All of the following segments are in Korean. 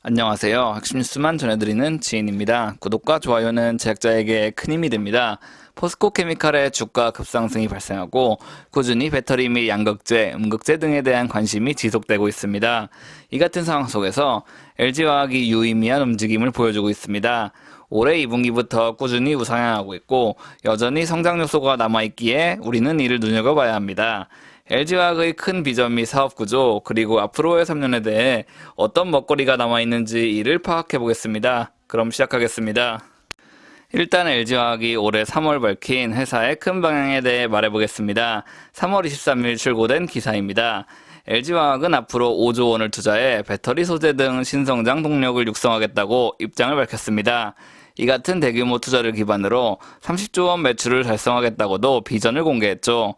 안녕하세요. 핵심 뉴스만 전해드리는 지인입니다. 구독과 좋아요는 제작자에게 큰 힘이 됩니다. 포스코 케미칼의 주가 급상승이 발생하고 꾸준히 배터리 및 양극재, 음극재 등에 대한 관심이 지속되고 있습니다. 이 같은 상황 속에서 LG화학이 유의미한 움직임을 보여주고 있습니다. 올해 2분기부터 꾸준히 우상향하고 있고 여전히 성장 요소가 남아있기에 우리는 이를 눈여겨봐야 합니다. LG화학의 큰 비전 및 사업 구조, 그리고 앞으로의 3년에 대해 어떤 먹거리가 남아있는지 이를 파악해 보겠습니다. 그럼 시작하겠습니다. 일단 LG화학이 올해 3월 밝힌 회사의 큰 방향에 대해 말해보겠습니다. 3월 23일 출고된 기사입니다. LG화학은 앞으로 5조 원을 투자해 배터리 소재 등 신성장 동력을 육성하겠다고 입장을 밝혔습니다. 이 같은 대규모 투자를 기반으로 30조 원 매출을 달성하겠다고도 비전을 공개했죠.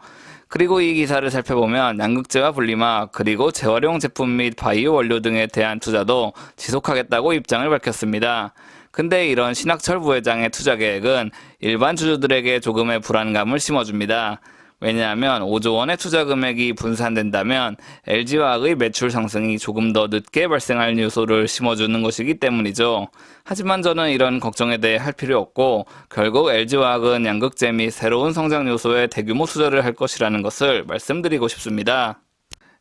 그리고 이 기사를 살펴보면 양극재와 분리막, 그리고 재활용 제품 및 바이오 원료 등에 대한 투자도 지속하겠다고 입장을 밝혔습니다. 근데 이런 신학철 부회장의 투자 계획은 일반 주주들에게 조금의 불안감을 심어줍니다. 왜냐하면 5조 원의 투자 금액이 분산된다면 LG화학의 매출 상승이 조금 더 늦게 발생할 요소를 심어주는 것이기 때문이죠. 하지만 저는 이런 걱정에 대해 할 필요 없고 결국 LG화학은 양극재 및 새로운 성장 요소에 대규모 투자를 할 것이라는 것을 말씀드리고 싶습니다.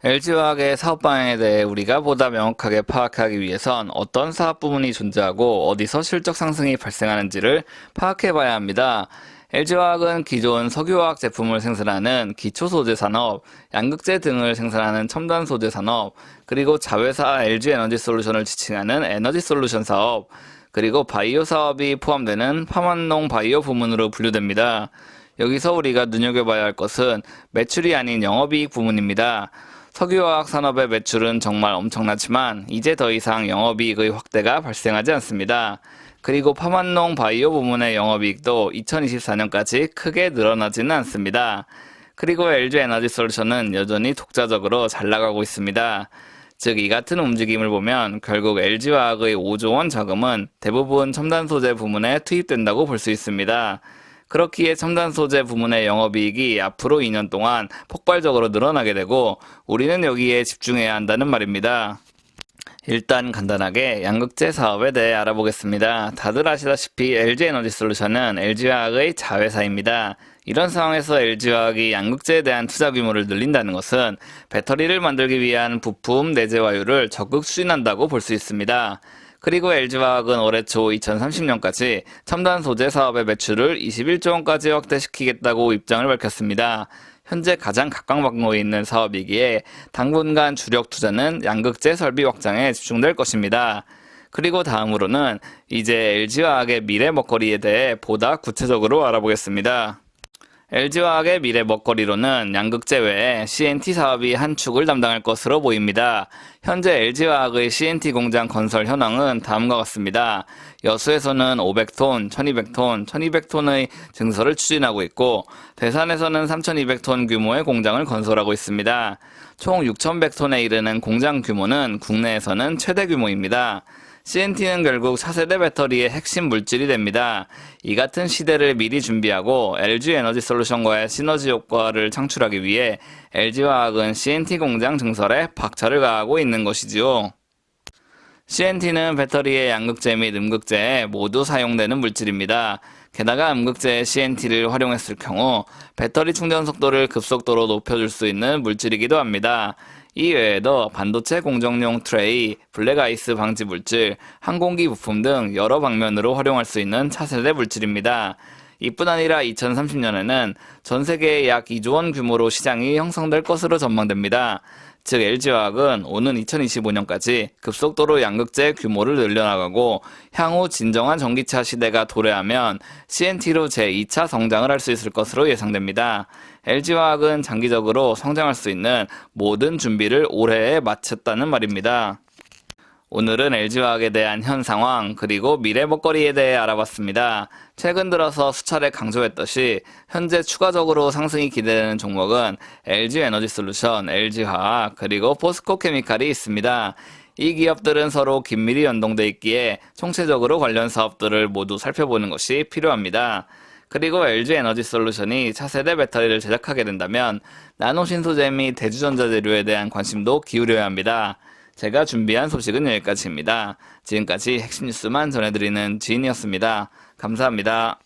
LG화학의 사업 방향에 대해 우리가 보다 명확하게 파악하기 위해선 어떤 사업 부문이 존재하고 어디서 실적 상승이 발생하는지를 파악해 봐야 합니다. LG화학은 기존 석유화학 제품을 생산하는 기초소재 산업, 양극재 등을 생산하는 첨단 소재 산업, 그리고 자회사 LG에너지솔루션을 지칭하는 에너지솔루션 사업, 그리고 바이오 사업이 포함되는 파만농 바이오 부문으로 분류됩니다. 여기서 우리가 눈여겨봐야 할 것은 매출이 아닌 영업이익 부문입니다. 석유화학 산업의 매출은 정말 엄청나지만 이제 더 이상 영업이익의 확대가 발생하지 않습니다. 그리고 파만농 바이오 부문의 영업이익도 2024년까지 크게 늘어나지는 않습니다. 그리고 LG에너지솔루션은 여전히 독자적으로 잘 나가고 있습니다. 즉 이 같은 움직임을 보면 결국 LG화학의 5조 원 자금은 대부분 첨단 소재 부문에 투입된다고 볼 수 있습니다. 그렇기에 첨단 소재 부문의 영업이익이 앞으로 2년 동안 폭발적으로 늘어나게 되고 우리는 여기에 집중해야 한다는 말입니다. 일단 간단하게 양극재 사업에 대해 알아보겠습니다. 다들 아시다시피 LG에너지솔루션은 LG화학의 자회사입니다. 이런 상황에서 LG화학이 양극재에 대한 투자 규모를 늘린다는 것은 배터리를 만들기 위한 부품 내재화율을 적극 추진한다고 볼 수 있습니다. 그리고 LG화학은 올해 초 2030년까지 첨단 소재 사업의 매출을 21조 원까지 확대시키겠다고 입장을 밝혔습니다. 현재 가장 각광받고 있는 사업이기에 당분간 주력 투자는 양극재 설비 확장에 집중될 것입니다. 그리고 다음으로는 이제 LG화학의 미래 먹거리에 대해 보다 구체적으로 알아보겠습니다. LG화학의 미래 먹거리로는 양극재 외에 CNT 사업이 한 축을 담당할 것으로 보입니다. 현재 LG화학의 CNT 공장 건설 현황은 다음과 같습니다. 여수에서는 500톤, 1200톤, 1200톤의 증설을 추진하고 있고 대산에서는 3200톤 규모의 공장을 건설하고 있습니다. 총 6100톤에 이르는 공장 규모는 국내에서는 최대 규모입니다. CNT는 결국 차세대 배터리의 핵심 물질이 됩니다. 이 같은 시대를 미리 준비하고 LG에너지솔루션과의 시너지 효과를 창출하기 위해 LG화학은 CNT 공장 증설에 박차를 가하고 있는 것이지요. CNT는 배터리의 양극재 및 음극재에 모두 사용되는 물질입니다. 게다가 음극재에 CNT를 활용했을 경우 배터리 충전 속도를 급속도로 높여줄 수 있는 물질이기도 합니다. 이 외에도 반도체 공정용 트레이, 블랙아이스 방지 물질, 항공기 부품 등 여러 방면으로 활용할 수 있는 차세대 물질입니다. 이뿐 아니라 2030년에는 전 세계에 약 2조 원 규모로 시장이 형성될 것으로 전망됩니다. 즉 LG화학은 오는 2025년까지 급속도로 양극재 규모를 늘려나가고 향후 진정한 전기차 시대가 도래하면 CNT로 제2차 성장을 할 수 있을 것으로 예상됩니다. LG화학은 장기적으로 성장할 수 있는 모든 준비를 올해에 마쳤다는 말입니다. 오늘은 LG화학에 대한 현 상황 그리고 미래 먹거리에 대해 알아봤습니다. 최근 들어서 수차례 강조했듯이 현재 추가적으로 상승이 기대되는 종목은 LG에너지솔루션, LG화학 그리고 포스코 케미칼이 있습니다. 이 기업들은 서로 긴밀히 연동돼 있기에 총체적으로 관련 사업들을 모두 살펴보는 것이 필요합니다. 그리고 LG에너지솔루션이 차세대 배터리를 제작하게 된다면 나노신소재 및 대주전자 재료에 대한 관심도 기울여야 합니다. 제가 준비한 소식은 여기까지입니다. 지금까지 핵심 뉴스만 전해드리는 지인이었습니다. 감사합니다.